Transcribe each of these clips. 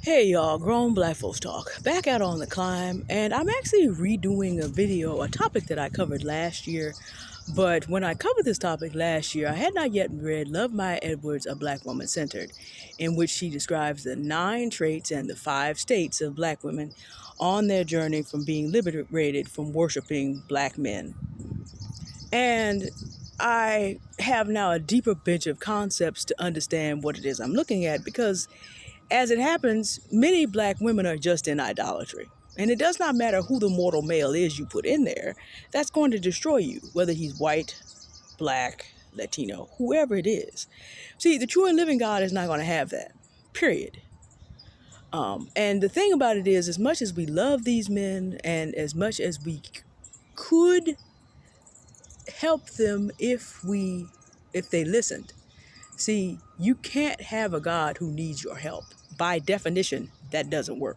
Hey y'all, Grown Black Folks Talk. Back out on the climb, and I'm actually redoing a topic that I covered last year. But when I covered this topic last year, I had not yet read Love Maya Edwards, A Black Woman Centered, in which she describes the 9 traits and the 5 states of black women on their journey from being liberated from worshiping black men. And I have now a deeper bench of concepts to understand what it is I'm looking at because as it happens, many black women are just in idolatry. And it does not matter who the mortal male is you put in there, that's going to destroy you, whether he's white, black, Latino, whoever it is. See, the true and living God is not going to have that, period. And the thing about it is, as much as we love these men and as much as we could help them if they listened, see, you can't have a God who needs your help. By definition, that doesn't work.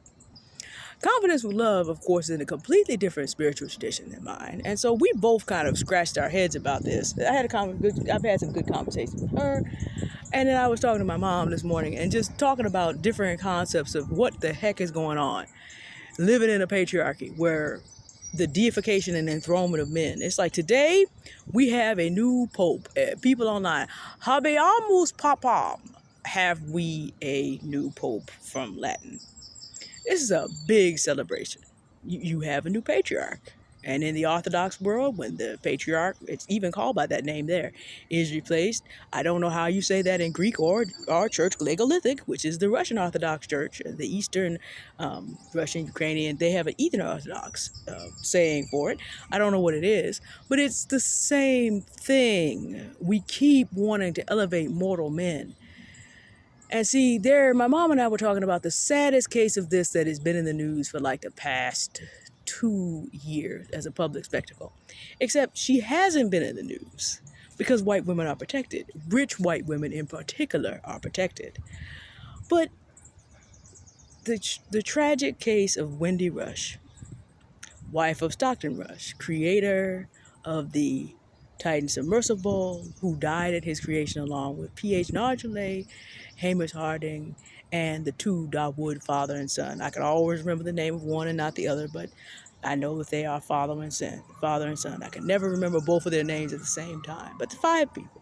Confidence with love, of course, is in a completely different spiritual tradition than mine. And so we both kind of scratched our heads about this. I've had some good conversations with her. And then I was talking to my mom this morning and just talking about different concepts of what the heck is going on. Living in a patriarchy where the deification and enthronement of men. It's like today we have a new pope. People online, habeamus papam. Have we a new pope from Latin? This is a big celebration. You have a new patriarch. And in the Orthodox world, when the patriarch, it's even called by that name there, is replaced, I don't know how you say that in Greek or Church Legolithic, which is the Russian Orthodox Church, the Eastern Russian, Ukrainian, they have an Eastern Orthodox saying for it. I don't know what it is, but it's the same thing. We keep wanting to elevate mortal men. And see, my mom and I were talking about the saddest case of this that has been in the news for like the past 2 years as a public spectacle. Except she hasn't been in the news because white women are protected. Rich white women in particular are protected. But the tragic case of Wendy Rush, wife of Stockton Rush, creator of the Titan submersible, who died at his creation along with P.H. Nargile, Hamish Harding, and the 2 Dawood, father and son. I can always remember the name of one and not the other, but I know that they are father and son. I can never remember both of their names at the same time, but the 5 people.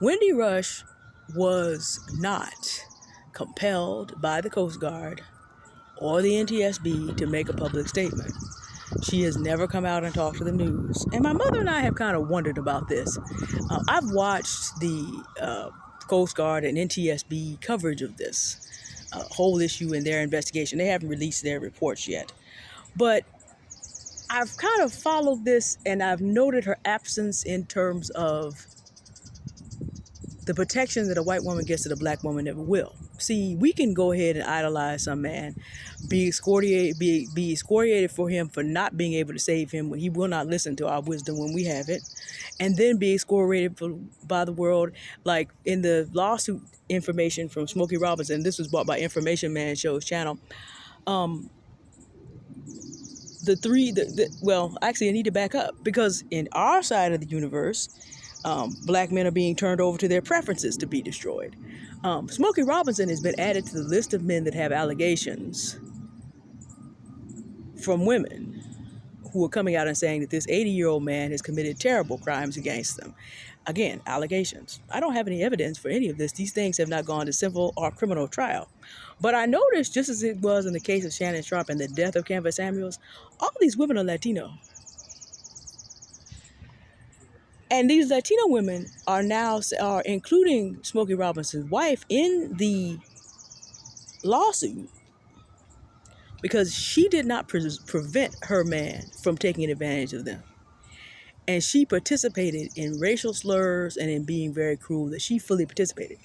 Wendy Rush was not compelled by the Coast Guard or the NTSB to make a public statement. She has never come out and talked to the news. And my mother and I have kind of wondered about this. I've watched the Coast Guard and NTSB coverage of this whole issue in their investigation. They haven't released their reports yet. But I've kind of followed this and I've noted her absence in terms of the protection that a white woman gets that a black woman never will. See, we can go ahead and idolize some man, be excoriated for him for not being able to save him when he will not listen to our wisdom when we have it, and then be excoriated by the world, like in the lawsuit information from Smokey Robinson. This was brought by Information Man Show's channel. Actually, I need to back up because in our side of the universe, black men are being turned over to their preferences to be destroyed. Smokey Robinson has been added to the list of men that have allegations from women who are coming out and saying that this 80-year-old man has committed terrible crimes against them. Again, allegations. I don't have any evidence for any of this. These things have not gone to civil or criminal trial. But I noticed, just as it was in the case of Shannon Sharp and the death of Canva Samuels, all these women are Latino. And these Latino women are including Smokey Robinson's wife in the lawsuit because she did not prevent her man from taking advantage of them. And she participated in racial slurs and in being very cruel, that she fully participated.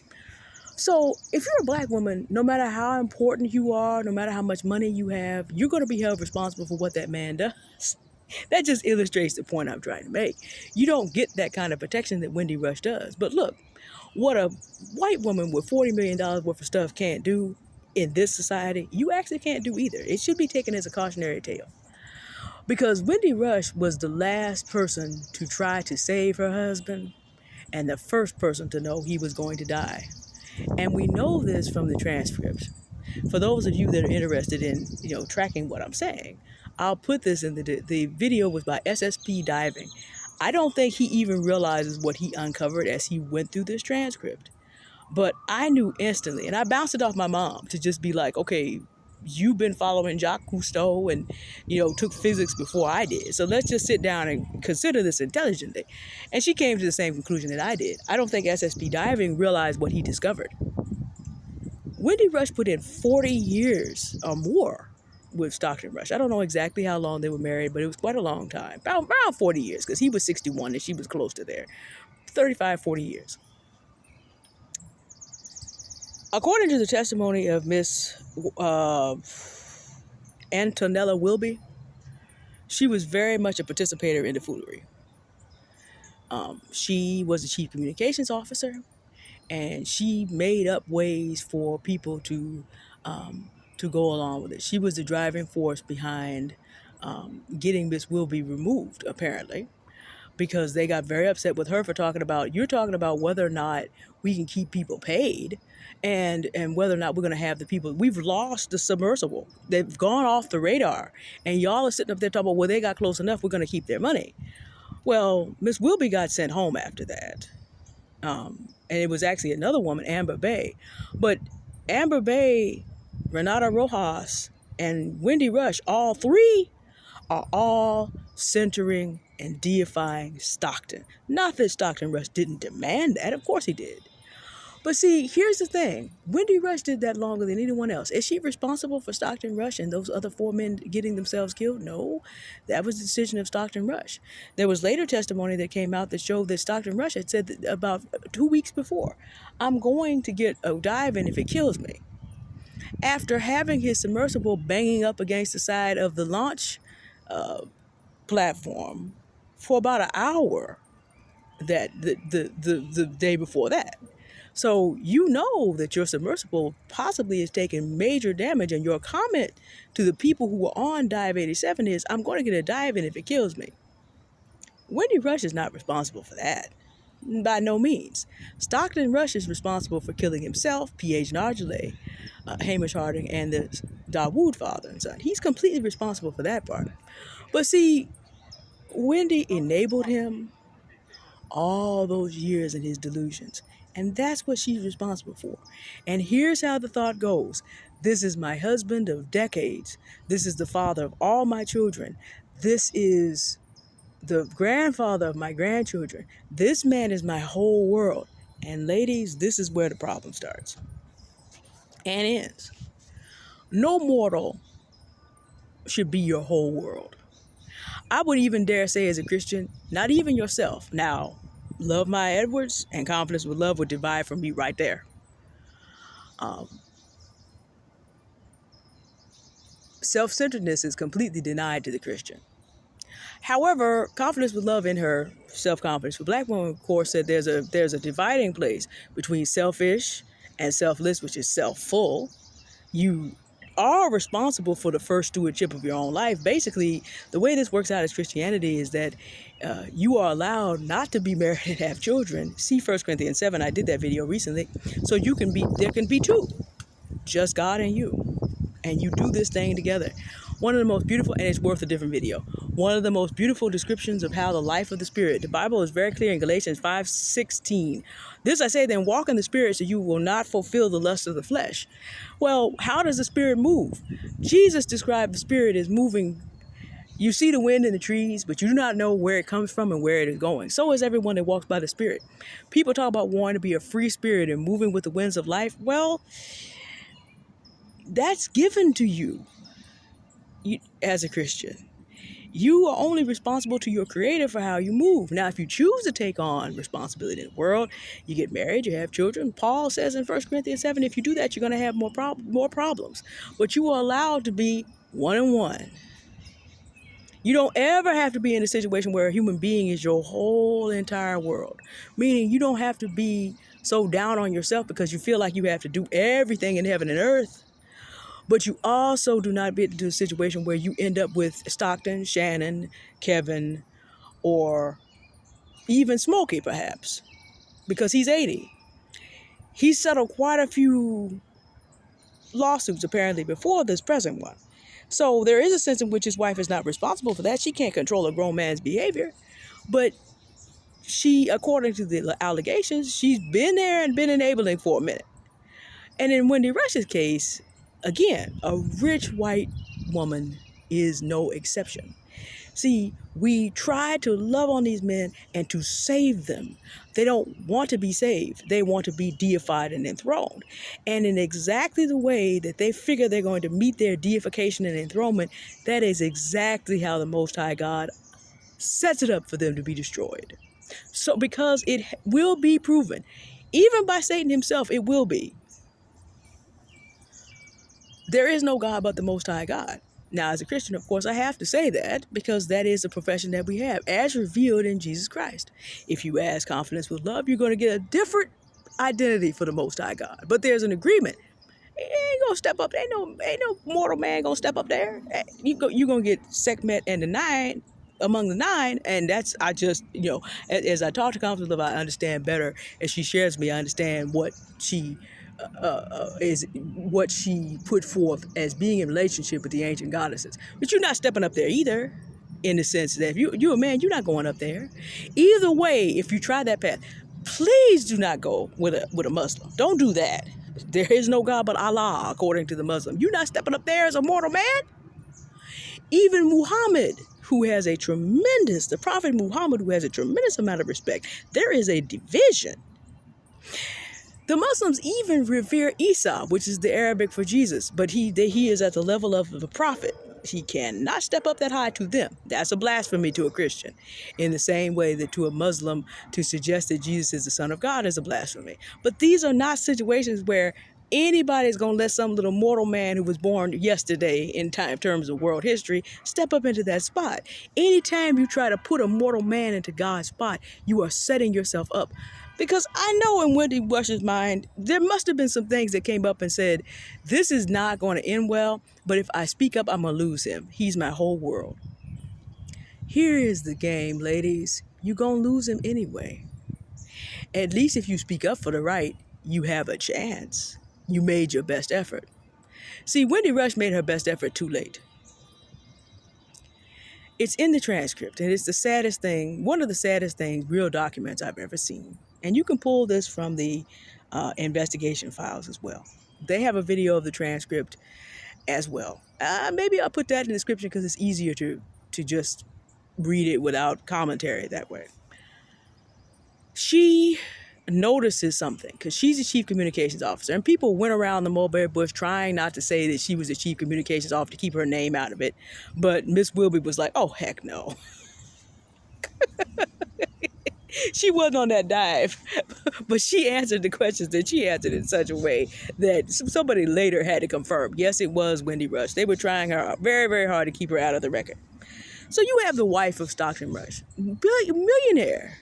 So if you're a black woman, no matter how important you are, no matter how much money you have, you're going to be held responsible for what that man does. That just illustrates the point I'm trying to make. You don't get that kind of protection that Wendy Rush does. But look, what a white woman with $40 million worth of stuff can't do in this society, you actually can't do either. It should be taken as a cautionary tale. Because Wendy Rush was the last person to try to save her husband and the first person to know he was going to die. And we know this from the transcripts. For those of you that are interested in, tracking what I'm saying, I'll put this in the video was by SSP Diving. I don't think he even realizes what he uncovered as he went through this transcript. But I knew instantly, and I bounced it off my mom to just be like, okay, you've been following Jacques Cousteau and, took physics before I did. So let's just sit down and consider this intelligently. And she came to the same conclusion that I did. I don't think SSP Diving realized what he discovered. Wendy Rush put in 40 years or more with Stockton Rush. I don't know exactly how long they were married, but it was quite a long time. Around 40 years, because he was 61 and she was close to there. 35, 40 years. According to the testimony of Miss Antonella Wilby, she was very much a participator in the foolery. She was the chief communications officer, and she made up ways for people to go along with it. She was the driving force behind getting Miss Wilby removed, apparently, because they got very upset with her for talking about whether or not we can keep people paid, and whether or not we're going to have the people. We've lost the submersible. They've gone off the radar, and y'all are sitting up there talking about, well, they got close enough, we're going to keep their money. Well, Miss Wilby got sent home after that. And it was actually another woman, Amber Bay. But Amber Bay, Renata Rojas, and Wendy Rush, all three are all centering and deifying Stockton. Not that Stockton Rush didn't demand that. Of course he did. But see, here's the thing. Wendy Rush did that longer than anyone else. Is she responsible for Stockton Rush and those other 4 men getting themselves killed? No. That was the decision of Stockton Rush. There was later testimony that came out that showed that Stockton Rush had said that about 2 weeks before, I'm going to get a dive in if it kills me. After having his submersible banging up against the side of the launch platform for about an hour that the day before that. So you know that your submersible possibly is taking major damage, and your comment to the people who were on Dive 87 is, I'm going to get a dive in if it kills me. Wendy Rush is not responsible for that. By no means. Stockton Rush is responsible for killing himself, P.H. Nargile, Hamish Harding, and the Dawood father and son. He's completely responsible for that part. But see, Wendy enabled him all those years in his delusions. And that's what she's responsible for. And here's how the thought goes. This is my husband of decades. This is the father of all my children. This is the grandfather of my grandchildren. This man is my whole world. And ladies, this is where the problem starts and ends. No mortal should be your whole world. I would even dare say, as a Christian, not even yourself. Now, Love My Edwards and Confidence with Love would divide from me right there. Self-centeredness is completely denied to the Christian. However, Confidence with Love in her self-confidence for Black women, of course, said there's a dividing place between selfish and selfless, which is self-full. You are responsible for the first stewardship of your own life. Basically, the way this works out as Christianity is that you are allowed not to be married and have children. See 1 Corinthians 7. I did that video recently. So there can be two, just God and you. And you do this thing together. One of the most beautiful, and it's worth a different video, one of the most beautiful descriptions of how the life of the Spirit, the Bible is very clear in Galatians 5:16. This I say, then walk in the Spirit so you will not fulfill the lust of the flesh. Well, how does the Spirit move? Jesus described the Spirit as moving. You see the wind in the trees, but you do not know where it comes from and where it is going. So is everyone that walks by the Spirit. People talk about wanting to be a free spirit and moving with the winds of life. Well, that's given to you as a Christian. You are only responsible to your Creator for how you move. Now, if you choose to take on responsibility in the world, you get married, you have children. Paul says in 1 Corinthians 7, if you do that, you're going to have more problems. But you are allowed to be one-on-one. You don't ever have to be in a situation where a human being is your whole entire world. Meaning you don't have to be so down on yourself because you feel like you have to do everything in heaven and earth. But you also do not get into a situation where you end up with Stockton, Shannon, Kevin, or even Smokey, perhaps, because he's 80. He's settled quite a few lawsuits apparently before this present one. So there is a sense in which his wife is not responsible for that. She can't control a grown man's behavior. But she, according to the allegations, she's been there and been enabling for a minute. And in Wendy Rush's case, again, a rich white woman is no exception. See, we try to love on these men and to save them. They don't want to be saved. They want to be deified and enthroned. And in exactly the way that they figure they're going to meet their deification and enthronement, that is exactly how the Most High God sets it up for them to be destroyed. So because it will be proven, even by Satan himself, it will be. There is no God but the Most High God. Now, as a Christian, of course, I have to say that because that is the profession that we have as revealed in Jesus Christ. If you ask confidence with love, you're going to get a different identity for the Most High God. But there's an agreement. He ain't going to step up. Ain't no mortal man going to step up there. You're going to get Sekhmet and the nine among the nine. And that's, I just, as I talk to confidence with love, I understand better. As she shares me, I understand what she is what she put forth as being in relationship with the ancient goddesses. But you're not stepping up there either, in the sense that if you're a man, you're not going up there. Either way, if you try that path, please do not go with a Muslim. Don't do that. There is no God but Allah, according to the Muslim. You're not stepping up there as a mortal man. Even Muhammad, the Prophet Muhammad, who has a tremendous amount of respect, there is a division. The Muslims even revere Isa, which is the Arabic for Jesus, but he is at the level of the prophet. He cannot step up that high to them. That's a blasphemy to a Christian. In the same way that to a Muslim, to suggest that Jesus is the Son of God is a blasphemy. But these are not situations where anybody's going to let some little mortal man who was born yesterday in terms of world history step up into that spot. Anytime you try to put a mortal man into God's spot, you are setting yourself up. Because I know in Wendy Rush's mind, there must have been some things that came up and said, this is not going to end well, but if I speak up, I'm going to lose him. He's my whole world. Here is the game, ladies. You're going to lose him anyway. At least if you speak up for the right, you have a chance. You made your best effort. See, Wendy Rush made her best effort too late. It's in the transcript, and it's the saddest thing, one of the saddest things, real documents I've ever seen. And you can pull this from the investigation files as well. They have a video of the transcript as well. Maybe I'll put that in the description because it's easier to just read it without commentary that way. She notices something because she's the chief communications officer, and people went around the mulberry bush trying not to say that she was the chief communications officer to keep her name out of it. But Miss Wilby was like, oh, heck no. She wasn't on that dive, but she answered the questions that she answered in such a way that somebody later had to confirm, yes, it was Wendy Rush. They were trying her very, very hard to keep her out of the record. So you have the wife of Stockton Rush, millionaire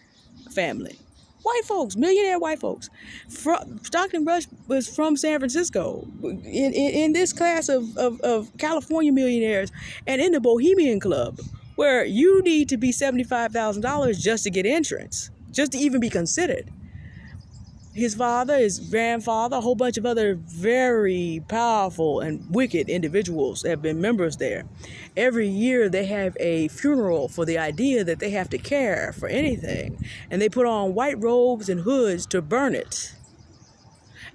family. White folks, millionaire white folks. Stockton Rush was from San Francisco, in this class of California millionaires, and in the Bohemian Club, where you need to be $75,000 just to get entrance, just to even be considered. His father, his grandfather, a whole bunch of other very powerful and wicked individuals have been members there. Every year they have a funeral for the idea that they have to care for anything. And they put on white robes and hoods to burn it.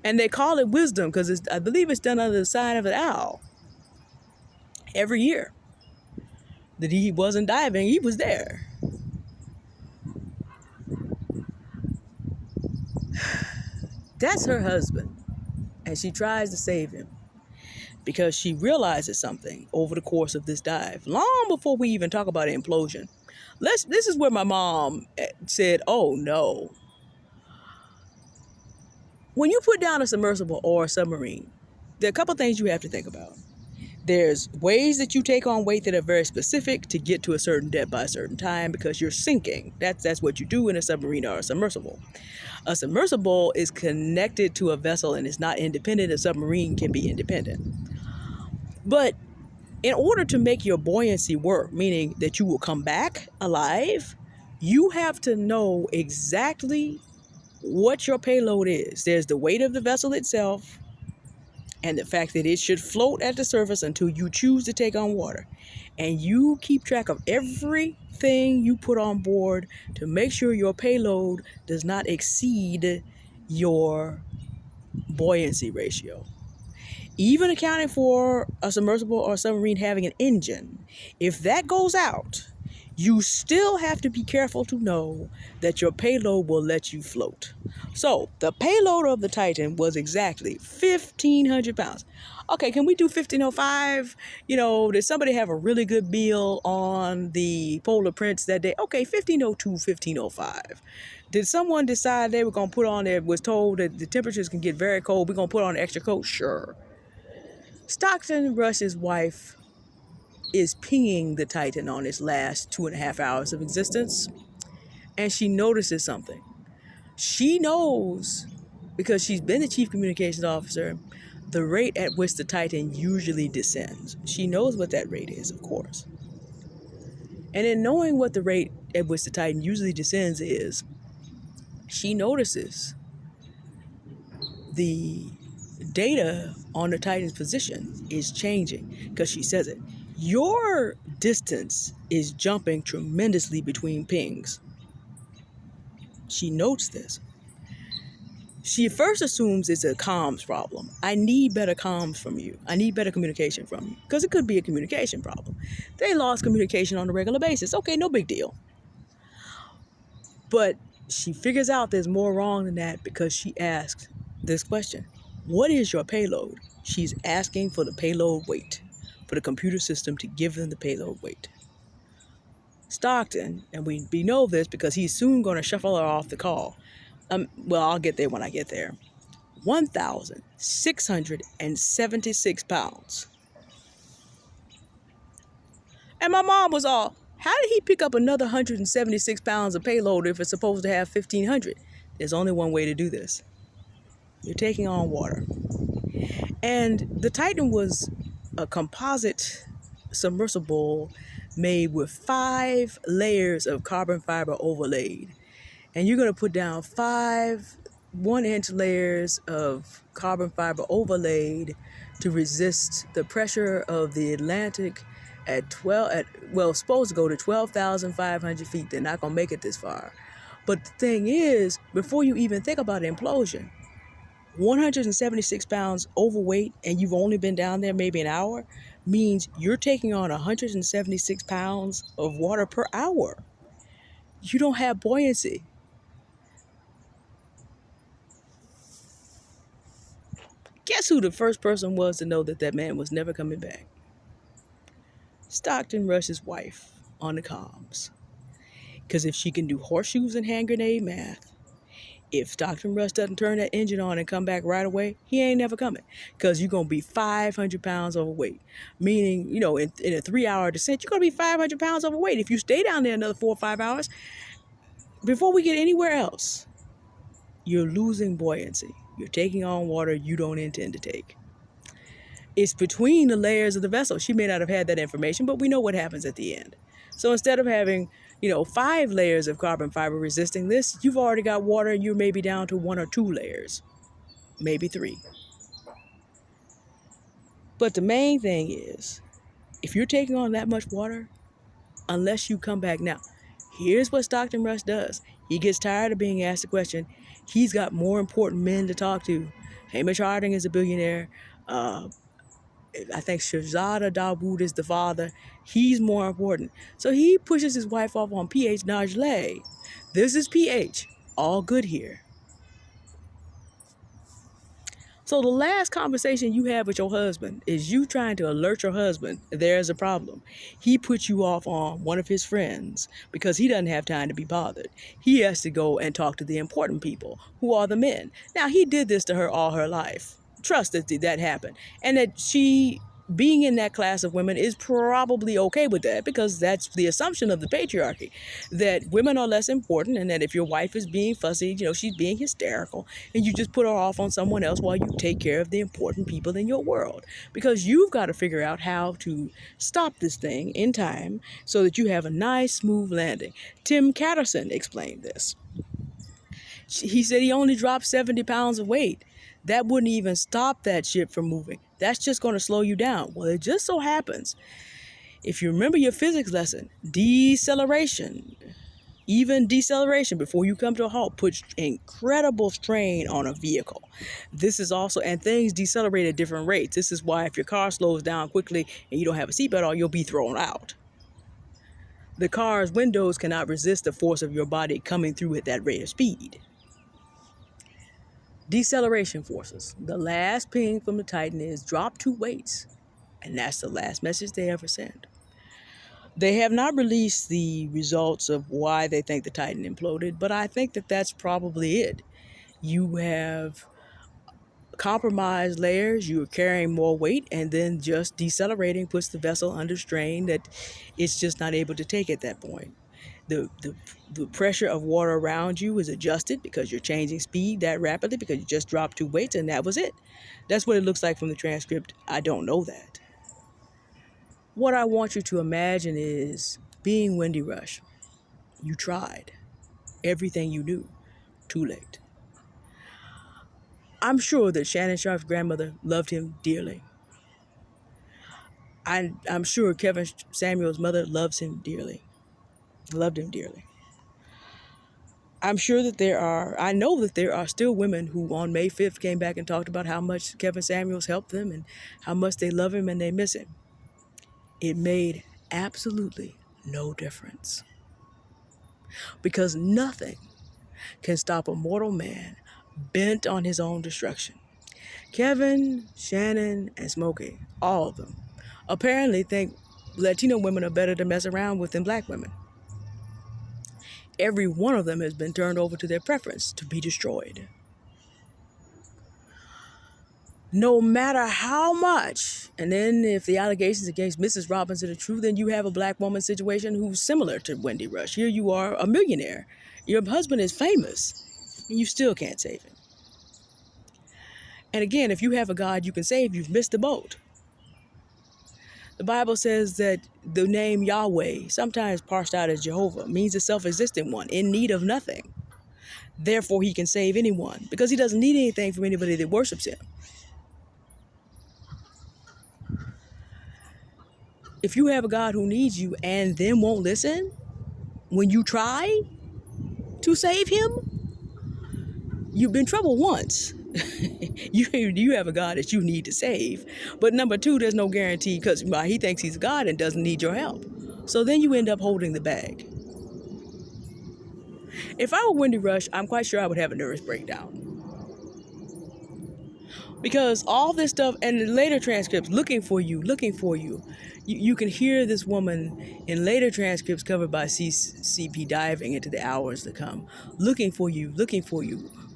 And they call it wisdom because I believe it's done under the sign of an owl. Every year that he wasn't diving, he was there. That's her husband, and she tries to save him because she realizes something over the course of this dive, long before we even talk about implosion. This is where my mom said, oh no. When you put down a submersible or a submarine, there are a couple things you have to think about. There's ways that you take on weight that are very specific to get to a certain depth by a certain time because you're sinking. That's what you do in a submarine or a submersible. A submersible is connected to a vessel and is not independent. A submarine can be independent. But in order to make your buoyancy work, meaning that you will come back alive, you have to know exactly what your payload is. There's the weight of the vessel itself, and the fact that it should float at the surface until you choose to take on water. And you keep track of everything you put on board to make sure your payload does not exceed your buoyancy ratio. Even accounting for a submersible or submarine having an engine, if that goes out, you still have to be careful to know that your payload will let you float. So the payload of the Titan was exactly 1,500 pounds. Okay, can we do 1,505? Did somebody have a really good meal on the Polar Prince that day? Okay, 1,502, 1,505. Did someone decide they were going to put on there, was told that the temperatures can get very cold, we're going to put on an extra coat? Sure. Stockton Rush's wife is pinging the Titan on its last 2.5 hours of existence, and she notices something. She knows, because she's been the chief communications officer, the rate at which the Titan usually descends. She knows what that rate is, of course. And in knowing what the rate at which the Titan usually descends is, she notices the data on the Titan's position is changing, because she says it. Your distance is jumping tremendously between pings. She notes this. She first assumes it's a comms problem. I need better comms from you. I need better communication from you, because it could be a communication problem. They lost communication on a regular basis. Okay, no big deal. But she figures out there's more wrong than that, because she asks this question. What is your payload? She's asking for the payload weight, for the computer system to give them the payload weight. Stockton, and we know this because he's soon going to shuffle her off the call. I'll get there when I get there. 1,676 pounds. And my mom was all, how did he pick up another 176 pounds of payload if it's supposed to have 1,500? There's only one way to do this. You're taking on water. And the Titan was a composite submersible made with 5 layers of carbon fiber overlaid. And you're going to put down 5 1-inch layers of carbon fiber overlaid to resist the pressure of the Atlantic it's supposed to go to 12,500 feet. They're not going to make it this far. But the thing is, before you even think about implosion, 176 pounds overweight and you've only been down there maybe an hour means you're taking on 176 pounds of water per hour. You don't have buoyancy. Guess who the first person was to know that man was never coming back? Stockton Rush's wife on the comms. Because if she can do horseshoes and hand grenade math, if Stockton Rush doesn't turn that engine on and come back right away, he ain't never coming. Because you're going to be 500 pounds overweight. Meaning, in a 3-hour descent, you're going to be 500 pounds overweight. If you stay down there another 4 or 5 hours, before we get anywhere else, you're losing buoyancy. You're taking on water you don't intend to take. It's between the layers of the vessel. She may not have had that information, but we know what happens at the end. So instead of having 5 layers of carbon fiber resisting this, you've already got water and you're maybe down to 1 or 2 layers, maybe 3. But the main thing is, if you're taking on that much water, unless you come back now, here's what Stockton Rush does. He gets tired of being asked the question. He's got more important men to talk to. Hamish Harding is a billionaire. I think Shahzada Dawood is the father. He's more important. So he pushes his wife off on PH Najlee. This is PH. All good here. So the last conversation you have with your husband is you trying to alert your husband there's a problem. He puts you off on one of his friends because he doesn't have time to be bothered. He has to go and talk to the important people, who are the men. Now, he did this to her all her life. Trust that happened. And that she, being in that class of women, is probably okay with that, because that's the assumption of the patriarchy, that women are less important, and that if your wife is being fussy, she's being hysterical, and you just put her off on someone else while you take care of the important people in your world, because you've got to figure out how to stop this thing in time so that you have a nice, smooth landing. Tim Catterson explained this. He said he only dropped 70 pounds of weight. That wouldn't even stop that ship from moving. That's just going to slow you down. Well, it just so happens, if you remember your physics lesson, deceleration, even deceleration before you come to a halt, puts incredible strain on a vehicle. This is also, and things decelerate at different rates. This is why if your car slows down quickly and you don't have a seatbelt on, you'll be thrown out. The car's windows cannot resist the force of your body coming through at that rate of speed. Deceleration forces. The last ping from the Titan is drop two weights, and that's the last message they ever send. They have not released the results of why they think the Titan imploded, but I think that that's probably it. You have compromised layers, you're carrying more weight, and then just decelerating puts the vessel under strain that it's just not able to take at that point. The pressure of water around you is adjusted because you're changing speed that rapidly because you just dropped two weights, and that was it. That's what it looks like from the transcript. I don't know that. What I want you to imagine is being Wendy Rush. You tried everything you knew. Too late. I'm sure that Shannon Sharp's grandmother loved him dearly. I'm sure Kevin Samuel's mother loves him dearly. Loved him dearly. I'm sure that I know that there are still women who on May 5th came back and talked about how much Kevin Samuels helped them and how much they love him and they miss him. It made absolutely no difference. Because nothing can stop a mortal man bent on his own destruction. Kevin, Shannon, and Smokey, all of them, apparently think Latino women are better to mess around with than black women. Every one of them has been turned over to their preference to be destroyed. No matter how much, and then if the allegations against Mrs. Robinson are true, then you have a black woman situation who's similar to Wendy Rush. Here you are, a millionaire. Your husband is famous, and you still can't save him. And again, if you have a God you can save, you've missed the boat. The Bible says that the name Yahweh, sometimes parsed out as Jehovah, means a self-existent one, in need of nothing. Therefore, he can save anyone, because he doesn't need anything from anybody that worships him. If you have a God who needs you and then won't listen when you try to save him, you've been in trouble once. You have a God that you need to save. But number two, there's no guarantee because he thinks he's God and doesn't need your help. So then you end up holding the bag. If I were Wendy Rush, I'm quite sure I would have a nervous breakdown. Because all this stuff, and the later transcripts, looking for you. You can hear this woman in later transcripts covered by CP diving into the hours to come. Looking for you.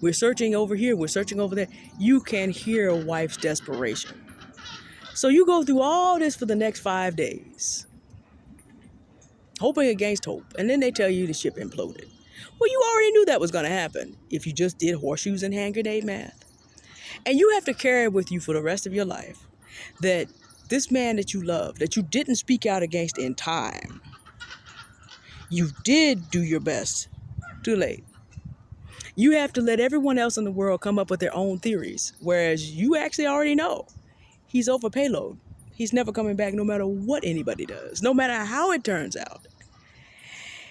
We're searching over here, we're searching over there. You can hear a wife's desperation. So you go through all this for the next 5 days, hoping against hope. And then they tell you the ship imploded. Well, you already knew that was going to happen if you just did horseshoes and hand grenade math. And you have to carry with you for the rest of your life that this man that you love, that you didn't speak out against in time, you did do your best. Too late. You have to let everyone else in the world come up with their own theories, whereas you actually already know he's over payload. He's never coming back no matter what anybody does, no matter how it turns out.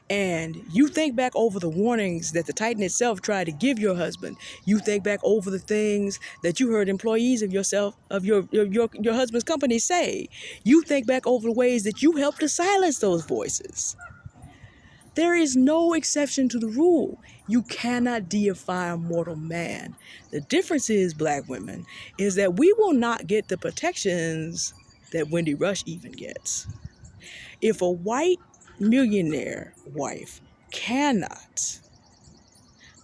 And you think back over the warnings that the Titan itself tried to give your husband. You think back over the things that you heard employees of your husband's company say. You think back over the ways that you helped to silence those voices. There is no exception to the rule. You cannot deify a mortal man. The difference is, black women, is that we will not get the protections that Wendy Rush even gets. If a white millionaire wife cannot,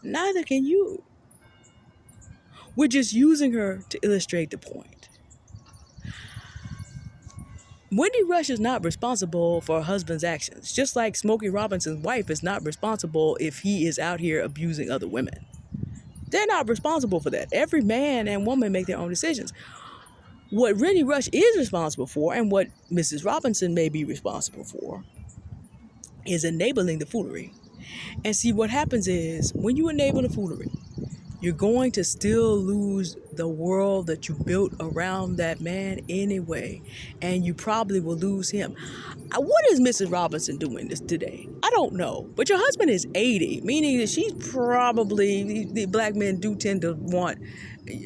neither can you. We're just using her to illustrate the point. Wendy Rush is not responsible for her husband's actions, just like Smokey Robinson's wife is not responsible if he is out here abusing other women. They're not responsible for that. Every man and woman make their own decisions. What Wendy Rush is responsible for, and what Mrs. Robinson may be responsible for, is enabling the foolery. And see, what happens is, when you enable the foolery, you're going to still lose the world that you built around that man anyway, and you probably will lose him. What is Mrs. Robinson doing this today? I don't know. But your husband is 80, meaning that she's probably, the black men do tend to want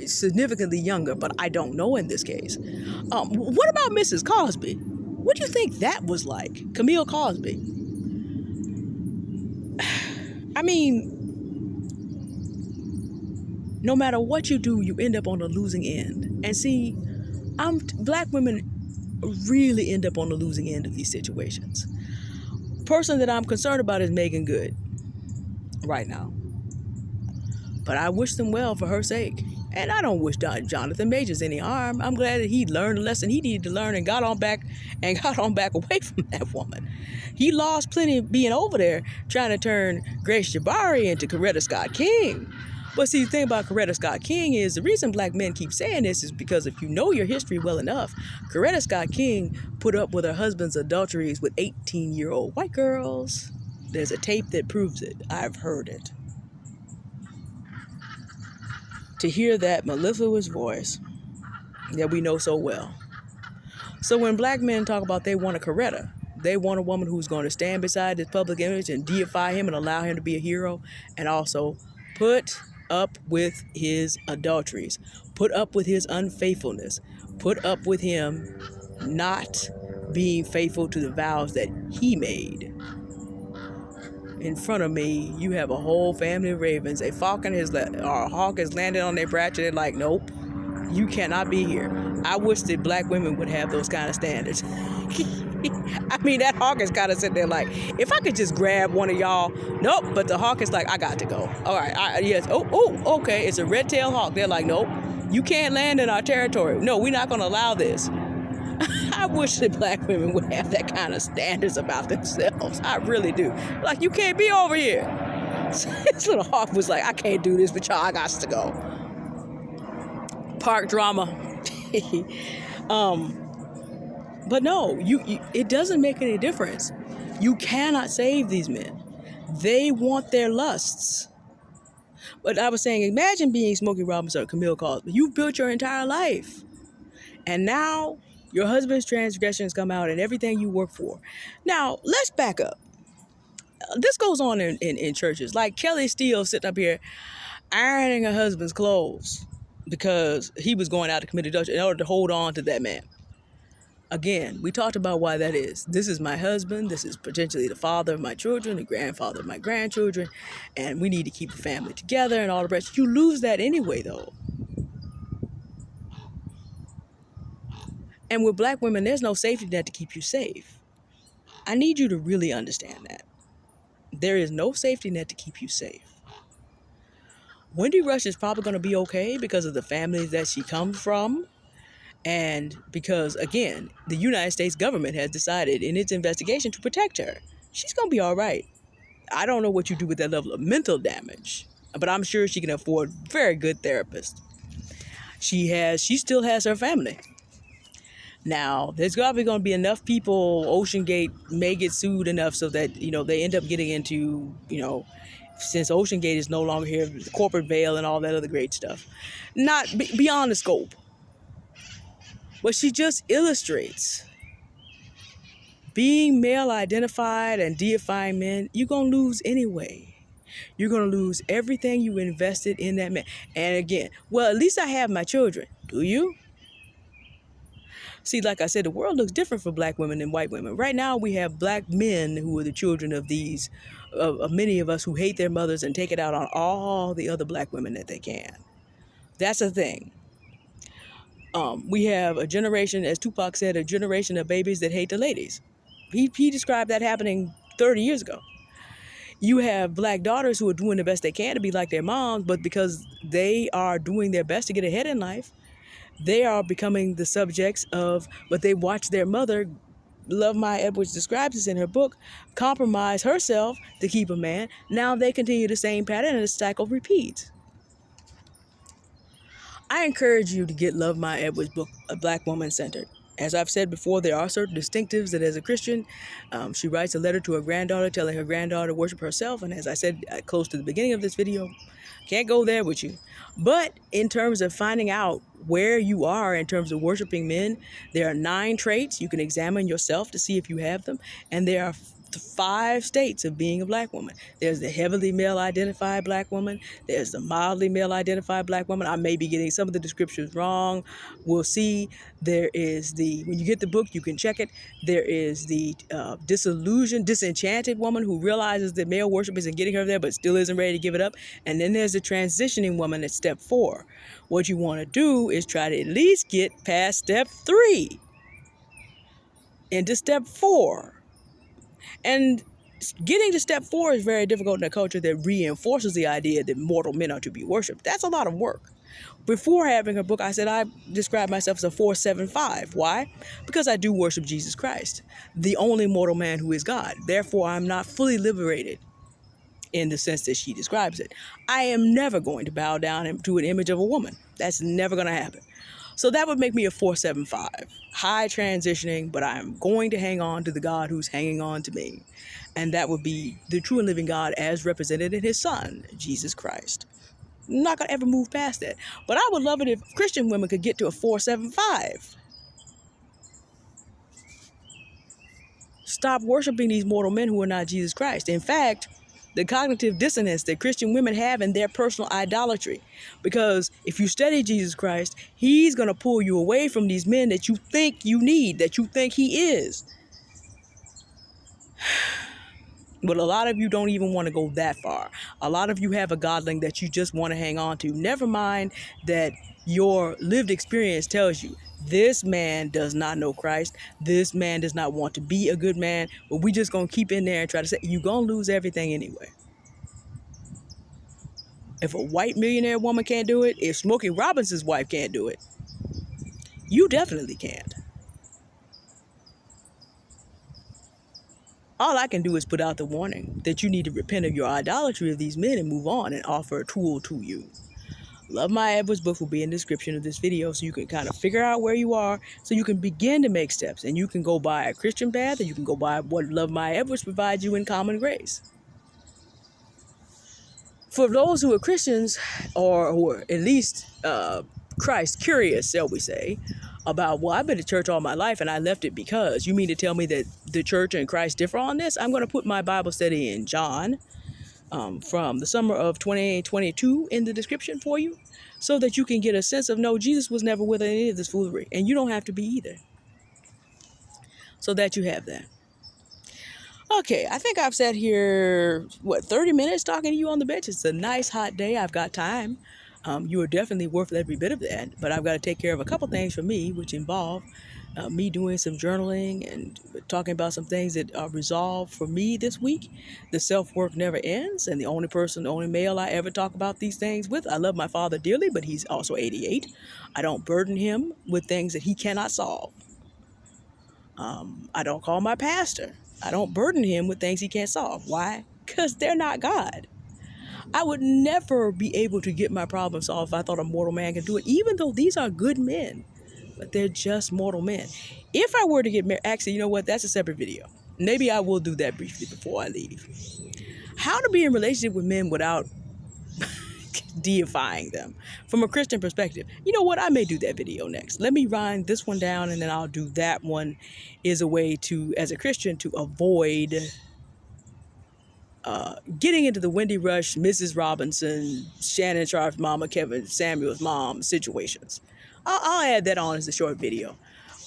significantly younger, but I don't know in this case. What about Mrs. Cosby? What do you think that was like? Camille Cosby. I mean, no matter what you do, you end up on the losing end. And see, black women really end up on the losing end of these situations. Person that I'm concerned about is Megan Good right now. But I wish them well for her sake. And I don't wish Jonathan Majors any harm. I'm glad that he learned the lesson he needed to learn and got on back away from that woman. He lost plenty being over there trying to turn Grace Jabari into Coretta Scott King. But see, the thing about Coretta Scott King is the reason black men keep saying this is because if you know your history well enough, Coretta Scott King put up with her husband's adulteries with 18-year-old white girls. There's a tape that proves it. I've heard it. To hear that mellifluous voice that we know so well. So when black men talk about they want a Coretta, they want a woman who's going to stand beside his public image and deify him and allow him to be a hero, and also put up with his adulteries, put up with his unfaithfulness, put up with him not being faithful to the vows that he made. In front of me, you have a whole family of ravens. A falcon or a hawk has landed on their branch, and they're like, nope, you cannot be here. I wish that black women would have those kind of standards. I mean, that hawk is kind of sitting there like, if I could just grab one of y'all, nope. But the hawk is like, I got to go. All right, yes. Oh, okay. It's a red-tailed hawk. They're like, nope, you can't land in our territory. No, we're not going to allow this. I wish that black women would have that kind of standards about themselves. I really do. Like, you can't be over here. So this little hawk was like, I can't do this with y'all. I got to go. Park drama. But no, it doesn't make any difference. You cannot save these men. They want their lusts. But I was saying, imagine being Smokey Robinson or Camille Cosby. You've built your entire life. And now your husband's transgressions come out and everything you work for. Now, let's back up. This goes on in churches. Like Kelly Steele sitting up here ironing her husband's clothes because he was going out to commit adultery in order to hold on to that man. Again, we talked about why that is. This is my husband. This is potentially the father of my children, the grandfather of my grandchildren, and we need to keep a family together and all the rest. You lose that anyway, though. And with black women, there's no safety net to keep you safe. I need you to really understand that. There is no safety net to keep you safe. Wendy Rush is probably going to be okay because of the family that she comes from. And because, again, the United States government has decided in its investigation to protect her. She's going to be all right. I don't know what you do with that level of mental damage, but I'm sure she can afford very good therapists. She still has her family. Now, there's probably going to be enough people, OceanGate may get sued enough so that, they end up getting into, since OceanGate is no longer here, the corporate veil and all that other great stuff. Not beyond the scope. But she just illustrates being male identified and deifying men, you're going to lose anyway. You're going to lose everything you invested in that man. And again, well, at least I have my children. Do you? See, like I said, the world looks different for black women than white women. Right now, we have black men who are the children of many of us who hate their mothers and take it out on all the other black women that they can. That's a thing. We have a generation, as Tupac said, a generation of babies that hate the ladies. He described that happening 30 years ago. You have black daughters who are doing the best they can to be like their moms, but because they are doing their best to get ahead in life, they are becoming the subjects of, but they watch their mother, Love Maya Edwards describes this in her book, compromise herself to keep a man. Now they continue the same pattern and the cycle repeats. I encourage you to get Love Maya Edwards' book, A Black Woman Centered. As I've said before, there are certain distinctives that as a Christian, she writes a letter to her granddaughter telling her granddaughter to worship herself. And as I said close to the beginning of this video, can't go there with you. But in terms of finding out where you are in terms of worshiping men, there are 9 traits. You can examine yourself to see if you have them. And there are 5 states of being a black woman. There's the heavily male identified black woman. There's the mildly male identified black woman. I may be getting some of the descriptions wrong. We'll see. There is when you get the book, you can check it. There is the disenchanted woman who realizes that male worship isn't getting her there, but still isn't ready to give it up. And then there's the transitioning woman at step 4. What you want to do is try to at least get past step 3 into step 4. And getting to step 4 is very difficult in a culture that reinforces the idea that mortal men are to be worshipped. That's a lot of work. Before having her book, I said I describe myself as a 475. Why? Because I do worship Jesus Christ, the only mortal man who is God. Therefore, I'm not fully liberated in the sense that she describes it. I am never going to bow down to an image of a woman. That's never going to happen. So that would make me a 475. High transitioning, but I'm going to hang on to the God who's hanging on to me. And that would be the true and living God as represented in his son, Jesus Christ. I'm not going to ever move past that. But I would love it if Christian women could get to a 475. Stop worshiping these mortal men who are not Jesus Christ. In fact, the cognitive dissonance that Christian women have in their personal idolatry. Because if you study Jesus Christ, he's going to pull you away from these men that you think you need, that you think he is. But a lot of you don't even want to go that far. A lot of you have a godling that you just want to hang on to. Never mind that your lived experience tells you this man does not know Christ. This man does not want to be a good man. But we just going to keep in there and try to say, you're going to lose everything anyway. If a white millionaire woman can't do it, if Smokey Robinson's wife can't do it, you definitely can't. All I can do is put out the warning that you need to repent of your idolatry of these men and move on and offer a tool to you. Love My Edwards book will be in the description of this video so you can kind of figure out where you are so you can begin to make steps. And you can go by a Christian path, or you can go by what Love My Edwards provides you in common grace. For those who are Christians, or who are at least Christ curious, shall we say, about, well, I've been to church all my life and I left it because, you mean to tell me that the church and Christ differ on this? I'm going to put my Bible study in John from the summer of 2022 in the description for you so that you can get a sense of, no, Jesus was never with any of this foolery, and you don't have to be either. So that you have that. Okay, I think I've sat here, 30 minutes talking to you on the bench. It's a nice hot day. I've got time. You are definitely worth every bit of that. But I've got to take care of a couple things for me, which involve me doing some journaling and talking about some things that are resolved for me this week. The self-work never ends. And the only male I ever talk about these things with. I love my father dearly, but he's also 88. I don't burden him with things that he cannot solve. I don't call my pastor. I don't burden him with things he can't solve. Why? Because they're not God. I would never be able to get my problem solved if I thought a mortal man could do it, even though these are good men. But they're just mortal men. If I were to get married, actually, you know what? That's a separate video. Maybe I will do that briefly before I leave. How to be in a relationship with men without deifying them from a Christian perspective. You know what? I may do that video next. Let me wind this one down and then I'll do that one as a way to, as a Christian, to avoid getting into the Wendy Rush, Mrs. Robinson, Shannon Sharp's mama, Kevin Samuel's mom situations. I'll add that on as a short video.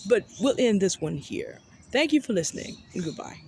But we'll end this one here. Thank you for listening and goodbye.